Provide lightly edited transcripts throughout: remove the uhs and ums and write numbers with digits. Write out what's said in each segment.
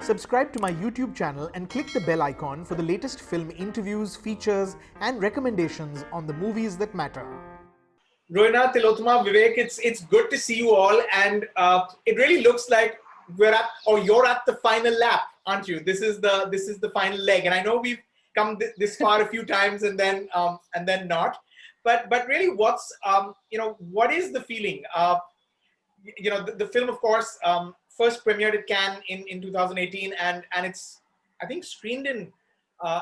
Subscribe to my YouTube channel and click the bell icon for the latest film interviews, features, and recommendations on the movies that matter. Rohena, Tillotama, Vivek, it's good to see you all, and it really looks like you're at the final lap, aren't you? This is the final leg, and I know we've come this far a few times and then not, but really, what is the feeling? The film, of course, first premiered at Cannes in 2018, and it's, I think, screened in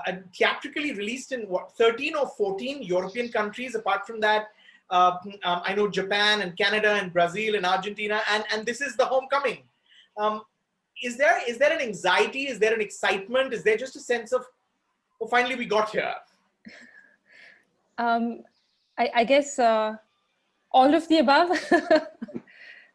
and theatrically released in 13 or 14 European countries. Apart from that, I know Japan and Canada and Brazil and Argentina, and this is the homecoming. Is there an anxiety? Is there an excitement? Is there just a sense of, oh, finally we got here? I guess all of the above.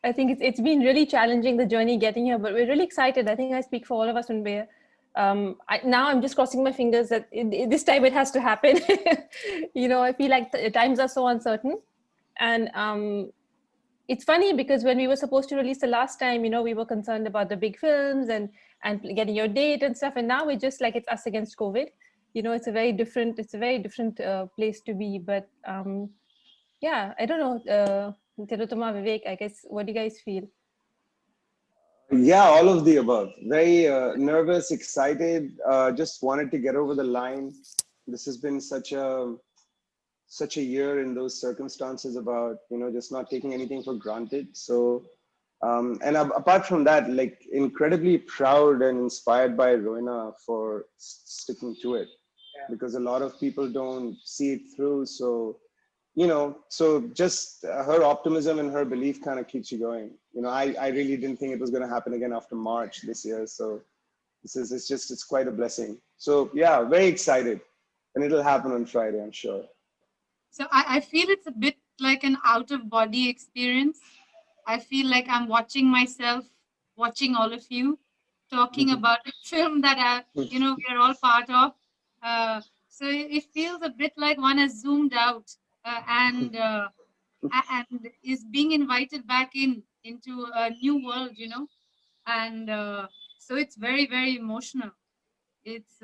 I think it's been really challenging, the journey getting here, but we're really excited. I think I speak for all of us when we're now I'm just crossing my fingers that this time it has to happen. I feel like times are so uncertain, and it's funny because when we were supposed to release the last time, we were concerned about the big films and getting your date and stuff, and now we're just like, it's us against COVID. It's a very different place to be. But yeah, I don't know, Tillotama, Vivek, I guess, what do you guys feel? Yeah, all of the above. Very nervous, excited, just wanted to get over the line. This has been such a year in those circumstances about, just not taking anything for granted. So, and apart from that, like, incredibly proud and inspired by Rohena for sticking to it, because a lot of people don't see it through. So, so just her optimism and her belief kind of keeps you going. I really didn't think it was going to happen again after March this year. So it's quite a blessing. So yeah, very excited, and it'll happen on Friday, I'm sure. So I feel it's a bit like an out of body experience. I feel like I'm watching myself, watching all of you, talking about a film that we are all part of. So it feels a bit like one has zoomed out and is being invited back into a new world, and so it's very, very emotional. It's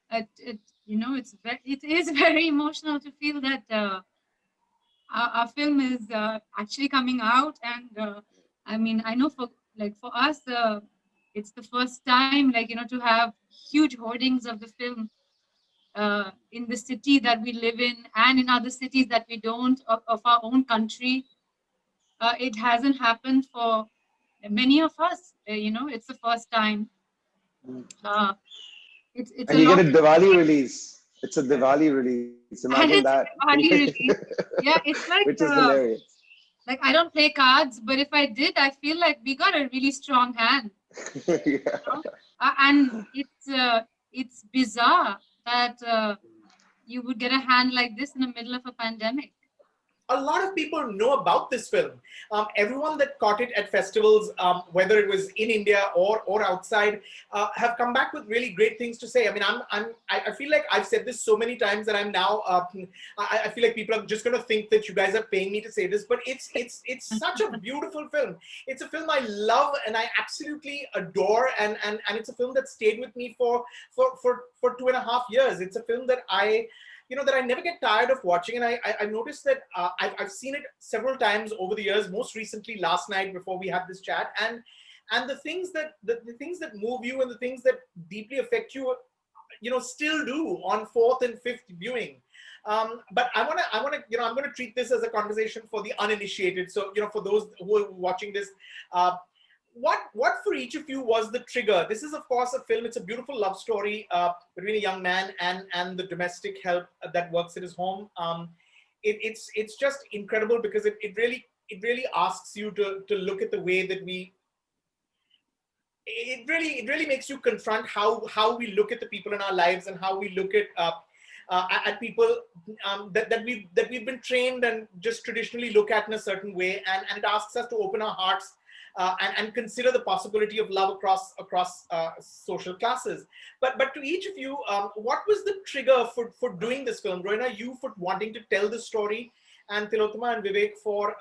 it is very emotional to feel that our film is actually coming out, and I mean, I know for us, it's the first time, to have huge hoardings of the film in the city that we live in and in other cities that we don't, of our own country. It hasn't happened for many of us. It's the first time. It's and you get a Diwali release. It's a Diwali release. Imagine that. Diwali release. Yeah, it's like, which is hilarious. Like, I don't play cards, but if I did, I feel like we got a really strong hand. Yeah. And it's bizarre that you would get a hand like this in the middle of a pandemic. A lot of people know about this film. Everyone that caught it at festivals, whether it was in India or outside, have come back with really great things to say. I mean, I feel like I've said this so many times that I'm now. I feel like people are just going to think that you guys are paying me to say this, but it's such a beautiful film. It's a film I love and I absolutely adore, and it's a film that stayed with me for 2.5 years. It's a film that I never get tired of watching. And I noticed that I've seen it several times over the years, most recently last night before we had this chat. And the things that move you and the things that deeply affect you, still do on fourth and fifth viewing. But I'm going to treat this as a conversation for the uninitiated. So, for those who are watching this, what for each of you was the trigger? This is, of course, a film. It's a beautiful love story between a young man and the domestic help that works at his home. It's just incredible because it really asks you to look at the way that it really makes you confront how we look at the people in our lives and how we look at people that we've been trained and just traditionally look at in a certain way, and it asks us to open our hearts and consider the possibility of love across social classes. But to each of you, what was the trigger for doing this film? Rohena, you for wanting to tell this story, and Tillotama and Vivek for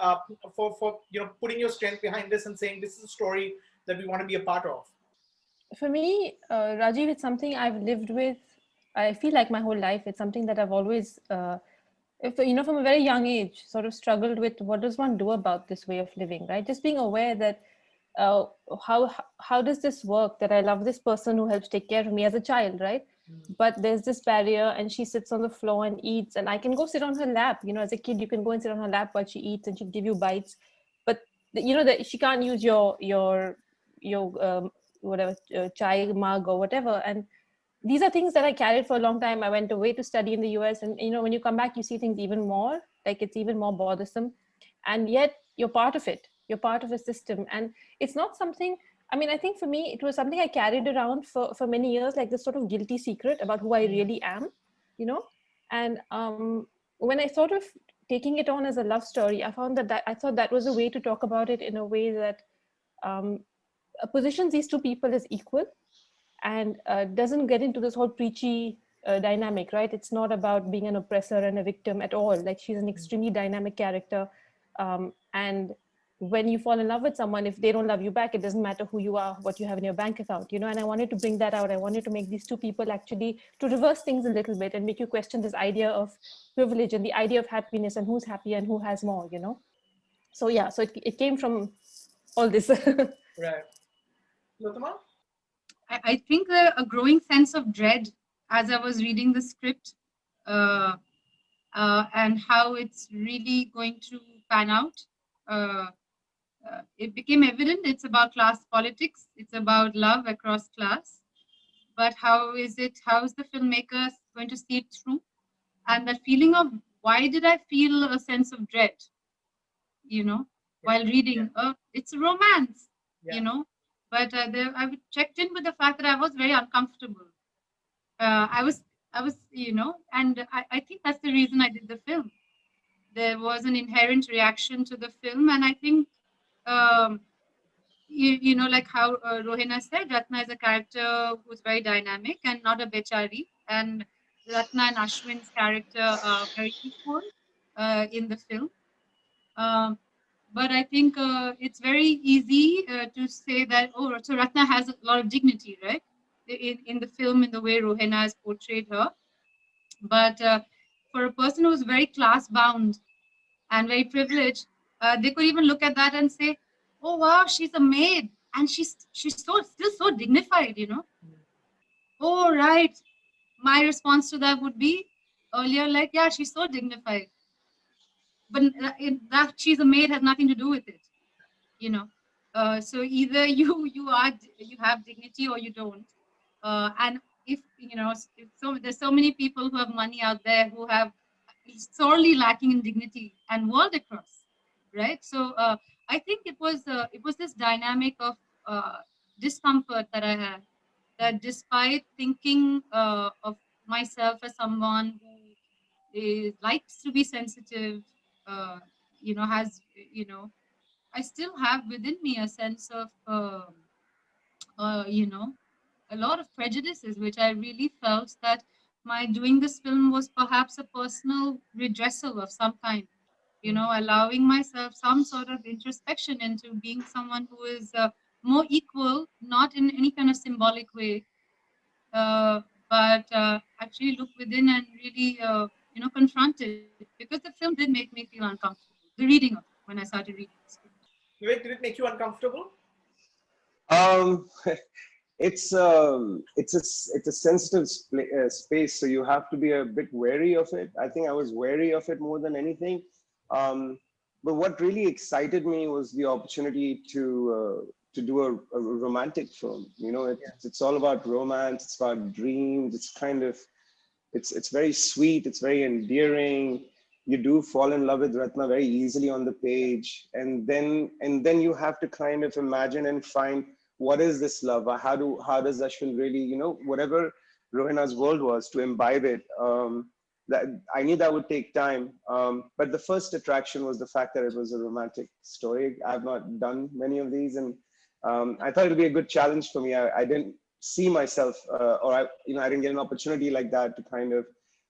putting your strength behind this and saying this is a story that we want to be a part of. For me, Rajiv, it's something I've lived with. I feel like my whole life. It's something that I've always, if from a very young age, sort of struggled with. What does one do about this way of living, right? Just being aware that uh, how does this work? That I love this person who helps take care of me as a child, right? But there's this barrier, and she sits on the floor and eats, and I can go sit on her lap. As a kid, you can go and sit on her lap while she eats, and she'll give you bites. But that she can't use your whatever chai mug or whatever. And these are things that I carried for a long time. I went away to study in the US, and when you come back, you see things even more, like it's even more bothersome. And yet you're part of it. You're part of a system, and it's not something. I mean, I think for me, it was something I carried around for many years, like this sort of guilty secret about who I really am, you know. And when I thought of taking it on as a love story, I found that I thought that was a way to talk about it in a way that um, positions these two people as equal, and doesn't get into this whole preachy dynamic, right? It's not about being an oppressor and a victim at all. Like, she's an extremely dynamic character, and when you fall in love with someone, if they don't love you back, it doesn't matter who you are, what you have in your bank account, and I wanted to bring that out. I wanted to make these two people actually to reverse things a little bit and make you question this idea of privilege and the idea of happiness and who's happy and who has more. So yeah, so it came from all this. Right. Lotama? I think a growing sense of dread as I was reading the script, uh, and how it's really going to pan out. Uh, it became evident it's about class politics, it's about love across class. But how is the filmmaker going to see it through? And that feeling of, why did I feel a sense of dread, while reading? It's a romance, Yeah. you know. But I checked in with the fact that I was very uncomfortable. I was, and I think that's the reason I did the film. There was an inherent reaction to the film, and I think, um, like how Rohena said, Ratna is a character who's very dynamic and not a bechari, and Ratna and Ashwin's character are very equal in the film. Um, but I think it's very easy to say that, oh, so Ratna has a lot of dignity, right? In the film, in the way Rohena has portrayed her. But for a person who's very class bound and very privileged, they could even look at that and say, "Oh wow, she's a maid, and she's still so dignified," Oh right. My response to that would be earlier, like, yeah, she's so dignified, but that she's a maid has nothing to do with it, you know. So either you have dignity or you don't, and if so, there's so many people who have money out there who have sorely lacking in dignity and world across, right? So I think it was this dynamic of discomfort that I had, that despite thinking of myself as someone who likes to be sensitive, uh, has I still have within me a sense of a lot of prejudices, which I really felt that my doing this film was perhaps a personal redressal of some kind, allowing myself some sort of introspection into being someone who is more equal, not in any kind of symbolic way, uh, but actually look within and really, confront it, because the film did make me feel uncomfortable. The reading of it, when I started reading the script. Vivek, did it make you uncomfortable? Um, it's a sensitive space, so you have to be a bit wary of it. I think I was wary of it more than anything. Um, but what really excited me was the opportunity to do a romantic film. It's all about romance. It's about dreams. It's very sweet. It's very endearing. You do fall in love with Ratna very easily on the page, and then you have to kind of imagine and find, what is this love? How does Ashwin really, whatever Rohena's world was, to imbibe it? That I knew that would take time, but the first attraction was the fact that it was a romantic story. I've not done many of these, and I thought it would be a good challenge for me. I didn't see myself, I didn't get an opportunity like that to kind of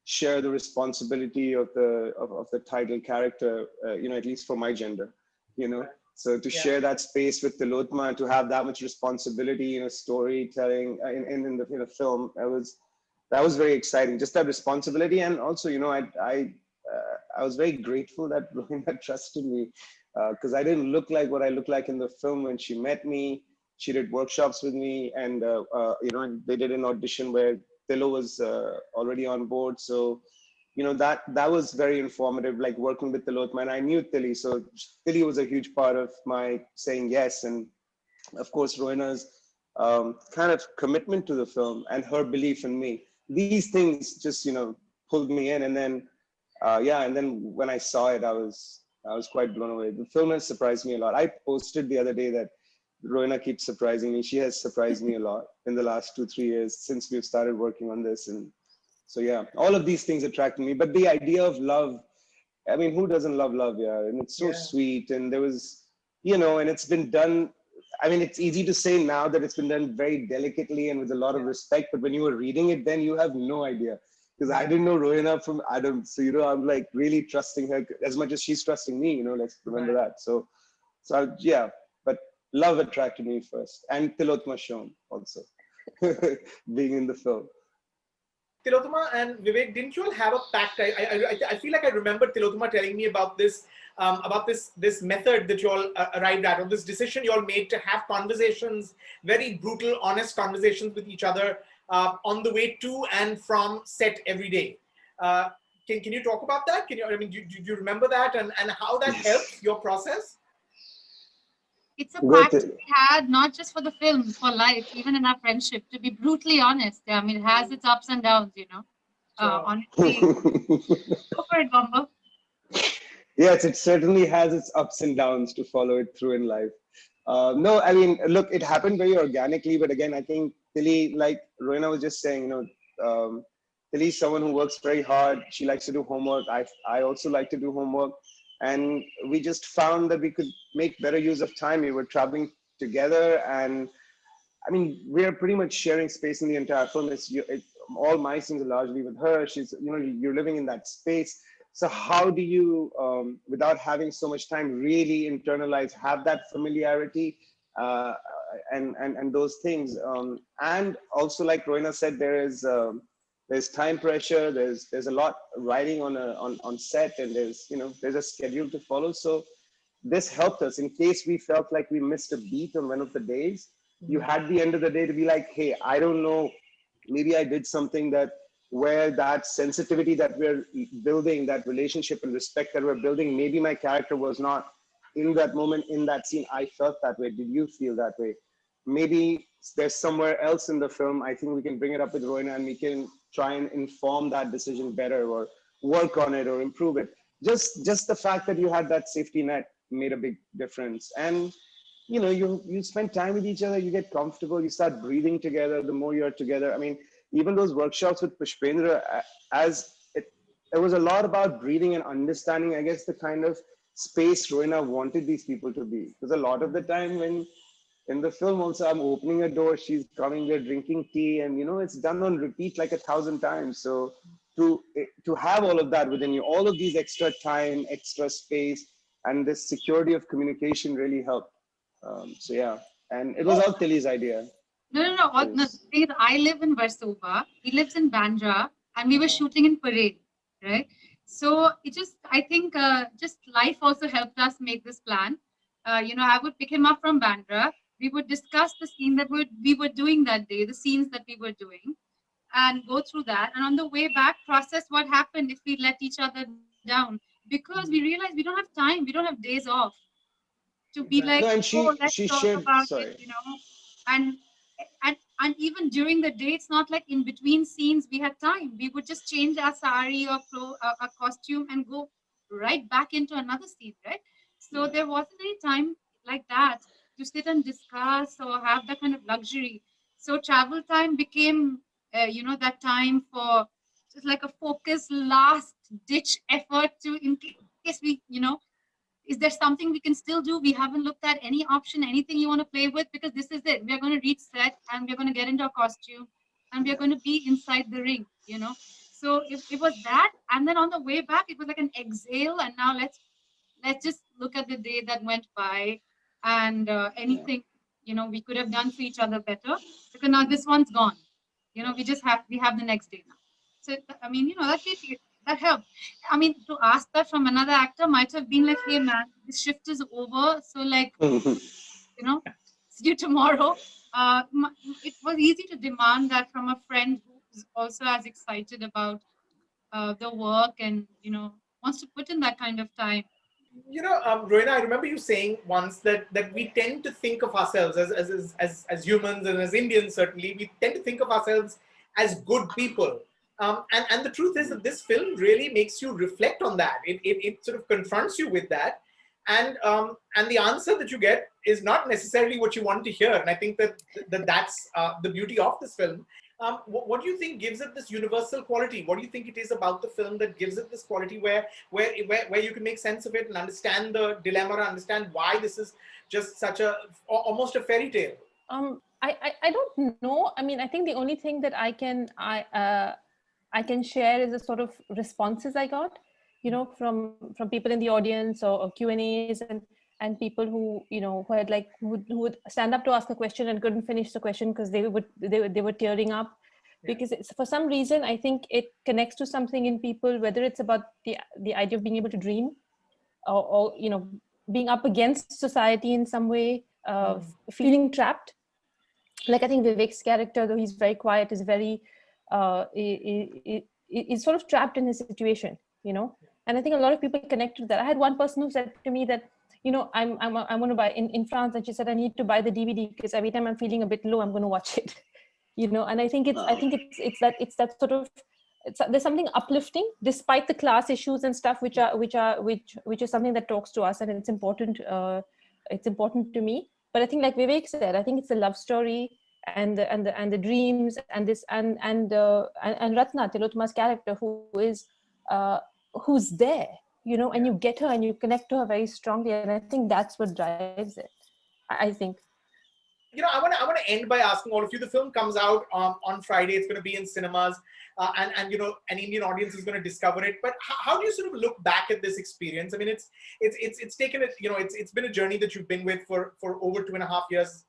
share the responsibility of the title character, at least for my gender, you know. So to share that space with Tillotama, to have that much responsibility, storytelling in the film, that was very exciting. Just that responsibility, and also, I was very grateful that Rohena trusted me, because I didn't look like what I looked like in the film when she met me. She did workshops with me, and and they did an audition where Tillo was already on board. So that was very informative, like working with Tillotama, and I knew Tilly, so Tilly was a huge part of my saying yes. And of course, Rohena's kind of commitment to the film and her belief in me. These things just pulled me in, and then and then when I saw it, I was quite blown away. The film has surprised me a lot. I posted the other day that Rohena keeps surprising me. She has surprised me a lot in the last 2-3 years since we've started working on this. And so yeah, all of these things attracted me. But the idea of love, I mean, who doesn't love love? Yeah, and it's so sweet. And there was, and it's been done. I mean, it's easy to say now that it's been done very delicately and with a lot of respect. But when you were reading it, then you have no idea, because I didn't know Rohena from Adam. So I'm like really trusting her as much as she's trusting me. Let's remember that. So yeah, but love attracted me first, and Tillotama Shome also being in the film. Tillotama and Vivek, didn't you all have a pact? I feel like I remember Tillotama telling me about this method that you all arrived at, or this decision you all made to have conversations, very brutal, honest conversations with each other on the way to and from set every day. Can you talk about that? Do you remember that, and how that helps your process? It's a pact we had, not just for the film, for life, even in our friendship, to be brutally honest. I mean, it has its ups and downs, honestly. Go for it, Gomber. Yes, it certainly has its ups and downs to follow it through in life. No, I mean, look, it happened very organically, but again, I think Tilly, like Rohena was just saying, Tilly's someone who works very hard. She likes to do homework. I also like to do homework. And we just found that we could make better use of time. We were traveling together, and I mean, we are pretty much sharing space in the entire film. All my scenes are largely with her. She's, you're living in that space. So how do you, without having so much time, really internalize, have that familiarity and those things? And also, like Rohena said, there's time pressure. There's a lot riding on set, and there's a schedule to follow. So this helped us in case we felt like we missed a beat on one of the days. You had the end of the day to be like, hey, I don't know, maybe I did something where that sensitivity that we're building, that relationship and respect that we're building, maybe my character was not in that moment, in that scene. I felt that way. Did you feel that way? Maybe there's somewhere else in the film. I think we can bring it up with Rohena, and we can try and inform that decision better, or work on it, or improve it. Just the fact that you had that safety net made a big difference. And you spend time with each other, you get comfortable, you start breathing together the more you're together. I mean, even those workshops with Pushpendra, it was a lot about breathing and understanding, I guess, the kind of space Rohena wanted these people to be. Because a lot of the time when in the film also, I'm opening a door, she's coming, we're drinking tea, and it's done on repeat like 1,000 times. So to have all of that within you, all of these extra time, extra space, and this security of communication really helped. So yeah, and it was all Tilly's idea. No. I live in Versova. He lives in Bandra, and we were shooting in Parade, right? So I think just life also helped us make this plan. I would pick him up from Bandra. We would discuss the scene that we were doing that day, the scenes that we were doing, and go through that. And on the way back, process what happened if we let each other down, because we realized we don't have time, we don't have days off to be like, no, and let's she talk shared, about sorry. it, and even during the day, it's not like in between scenes we had time. We would just change our sari or a costume and go right back into another scene, right? So there wasn't any time like that to sit and discuss or have that kind of luxury. So travel time became, that time for just like a focused last ditch effort to, in case is there something we can still do? We haven't looked at any option, anything you want to play with, because this is it. We're going to reach set and we're going to get into a costume and we're going to be inside the ring, So it was that. And then on the way back, it was like an exhale. And now let's let's just look at the day that went by, and anything, we could have done for each other better, because now this one's gone. We have the next day now. So I mean, that helped. I mean, to ask that from another actor might have been like, hey man, this shift is over, so like, see you tomorrow. It was easy to demand that from a friend who's also as excited about the work, and wants to put in that kind of time. Rohena, I remember you saying once that we tend to think of ourselves as humans, and as Indians certainly, we tend to think of ourselves as good people. And the truth is that this film really makes you reflect on that. It sort of confronts you with that, and the answer that you get is not necessarily what you want to hear. And I think that's the beauty of this film. What do you think gives it this universal quality? What do you think it is about the film that gives it this quality where you can make sense of it and understand the dilemma, understand why this is just such almost a fairy tale? I don't know. I mean, I think the only thing that I can share is the sort of responses I got, from people in the audience, or Q&As, and people who who would stand up to ask a question and couldn't finish the question because they were tearing up, because for some reason I think it connects to something in people, whether it's about the idea of being able to dream, or being up against society in some way, feeling trapped. Like, I think Vivek's character, though he's very quiet, is very is sort of trapped in his situation, and I think a lot of people connect to that. I had one person who said to me that, I'm going to buy in France, and she said, I need to buy the DVD because every time I'm feeling a bit low, I'm going to watch it. And I think it's that sort of, there's something uplifting despite the class issues and stuff, which is something that talks to us, and it's important to me. But I think, like Vivek said, I think it's a love story, and the dreams, and this and Ratna, Tillotama's character, who's there, and you get her and you connect to her very strongly, and I think that's what drives it. I think. I want to end by asking all of you. The film comes out on Friday. It's going to be in cinemas, and an Indian audience is going to discover it. But how do you sort of look back at this experience? I mean, it's taken it. It's been a journey that you've been with for over 2.5 years.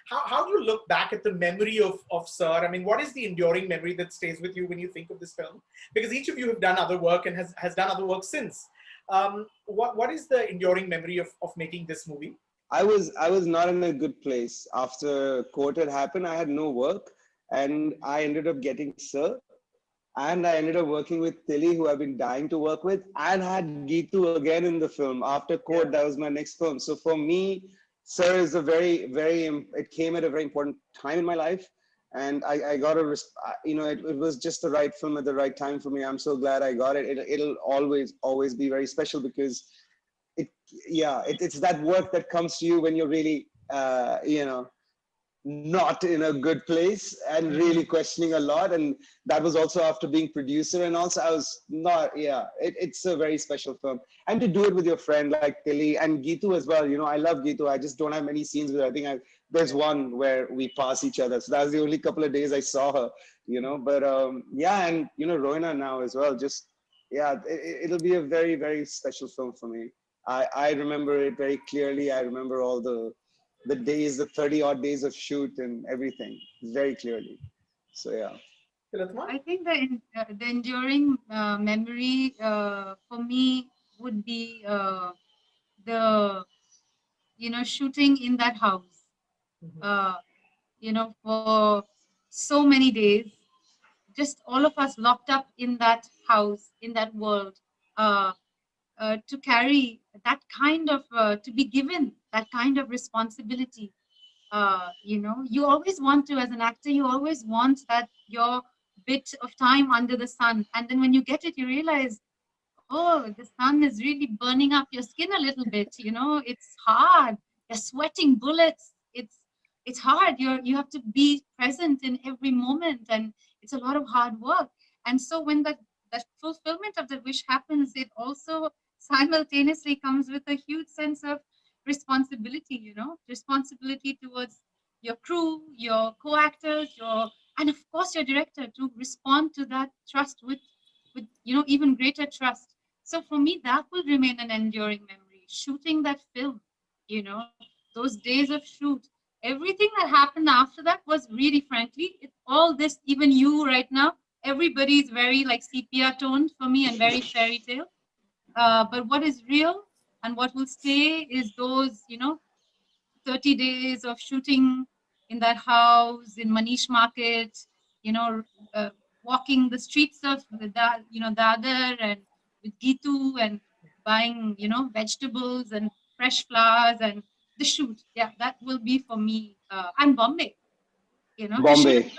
How do you look back at the memory of Sir? I mean, what is the enduring memory that stays with you when you think of this film? Because each of you have done other work and has done other work since. What is the enduring memory of making this movie? I was not in a good place after court had happened. I had no work, and I ended up getting Sir, and I ended up working with Tilly, who I've been dying to work with, and had Geetu again in the film. After court, that was my next film. So for me, Sir is a very, very, it came at a very important time in my life, and I got it was just the right film at the right time for me. I'm so glad I got it. It'll always be very special, because it's that work that comes to you when you're really, not in a good place and really questioning a lot. And that was also after being producer, and also I was not, it's a very special film. And to do it with your friend like Tilly and Geetu as well. I love Geetu. I just don't have many scenes with her. I think there's one where we pass each other. So that was the only couple of days I saw her, but and Rohena now as well. Just, it'll be a very, very special film for me. I remember it very clearly. I remember all the days, the 30-odd days of shoot and everything very clearly. So, yeah. I think the enduring memory for me would be the, shooting in that house, for so many days, just all of us locked up in that house, in that world. To carry that kind of, to be given that kind of responsibility. You always want to, as an actor, you always want that your bit of time under the sun. And then when you get it, you realize, oh, the sun is really burning up your skin a little bit. It's hard. You're sweating bullets. It's hard. You have to be present in every moment, and it's a lot of hard work. And so when that fulfillment of the wish happens, it also simultaneously comes with a huge sense of responsibility, responsibility towards your crew, your co-actors, and of course your director, to respond to that trust with even greater trust. So for me, that will remain an enduring memory. shooting that film, you know, those days of shoot, everything that happened after that was really, frankly, all this, even you right now, everybody's very like sepia toned for me and very fairy tale. But what is real and what will stay is those, 30 days of shooting in that house in Manish Market, you know, uh, walking the streets of Dadar and with Gitu and buying, vegetables and fresh flowers and the shoot. Yeah, that will be for me. And Bombay, the shoot Bombay.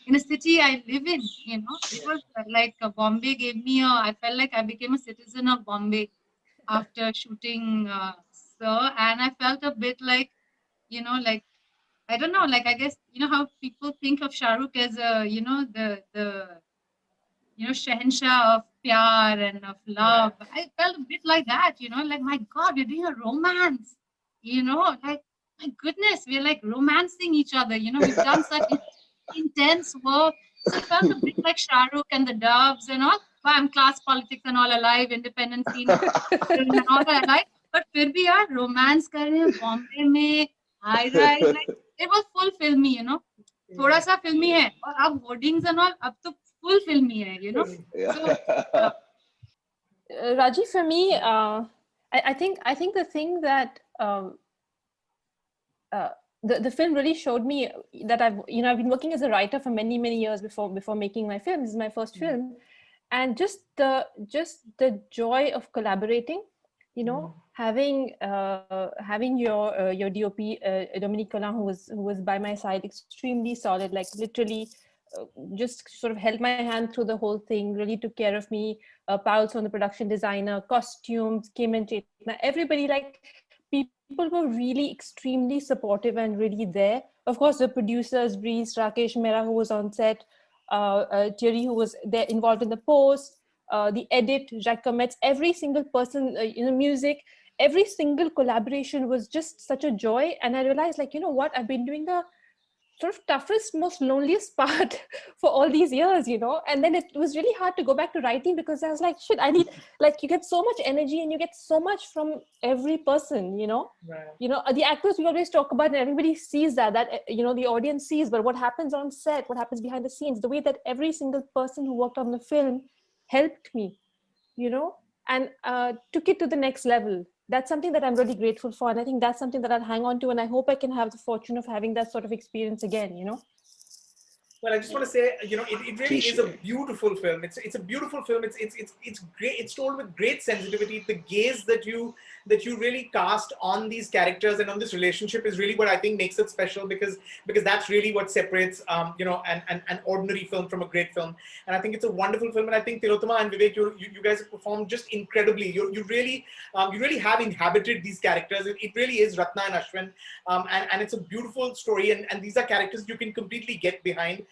in a city I live in, it was like Bombay gave me I felt like I became a citizen of Bombay after shooting Sir, and I felt a bit like, like I don't know, like I guess how people think of Shah Rukh as a the Shahenshah of pyar and of love. Right. I felt a bit like that, like my God, we're doing a romance, like my goodness, we're like romancing each other. We've done such intense work, so it felt a bit like Shah Rukh and the Doves and all. But I'm class politics and all alive, independent scene and all that alive. But फिर भी यार romance कर रहे हैं बॉम्बे में, high rise, like it was full filmy, थोड़ा सा filmy है और अब hoardings and all अब तो full filmy hai. So Raji, for me, I think the thing that the film really showed me that I've been working as a writer for many years before making my film. This is my first film, and just the joy of collaborating, having your DOP Dominique Collin, who was by my side, extremely solid, like literally just sort of held my hand through the whole thing, really took care of me. Paul's on the production designer, costumes, Kim and Chetna, everybody, like people were really extremely supportive and really there. Of course, the producers, Breeze, Rakesh Mehra, who was on set, Thierry, who was there involved in the post, the edit, Jacques Cometz, every single person, music, every single collaboration was just such a joy. And I realized, like, what, I've been doing the sort of toughest, most loneliest part for all these years, and then it was really hard to go back to writing because I was like, shit, I need, like, you get so much energy and you get so much from every person, Right. the actors we always talk about and everybody sees that the audience sees, but what happens on set, what happens behind the scenes, the way that every single person who worked on the film helped me, and took it to the next level. That's something that I'm really grateful for. And I think that's something that I'll hang on to. And I hope I can have the fortune of having that sort of experience again, Well, I just want to say, it really is a Appreciate. beautiful film. It's a beautiful film. It's great. It's told with great sensitivity. The gaze that you really cast on these characters and on this relationship is really what I think makes it special, because that's really what separates an ordinary film from a great film. And I think it's a wonderful film. And I think Tillotama and Vivek, you guys have performed just incredibly. You really have inhabited these characters. It really is Ratna and Ashwin, and it's a beautiful story. And these are characters you can completely get behind.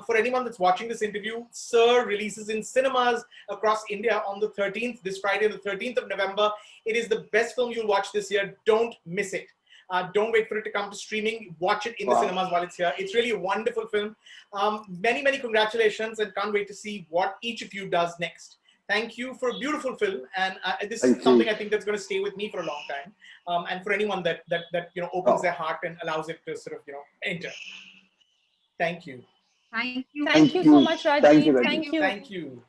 For anyone that's watching this interview, Sir releases in cinemas across India on the 13th, this Friday, the 13th of November. It is the best film you'll watch this year. Don't miss it. Don't wait for it to come to streaming. Watch it in the cinemas while it's here. It's really a wonderful film. Many congratulations, and can't wait to see what each of you does next. Thank you for a beautiful film, and this is something I think that's going to stay with me for a long time. And for anyone that opens their heart and allows it to sort of enter. Thank you. thank you. Thank you so much, Rajeev. Thank you, Rajeev. Thank you. Thank you.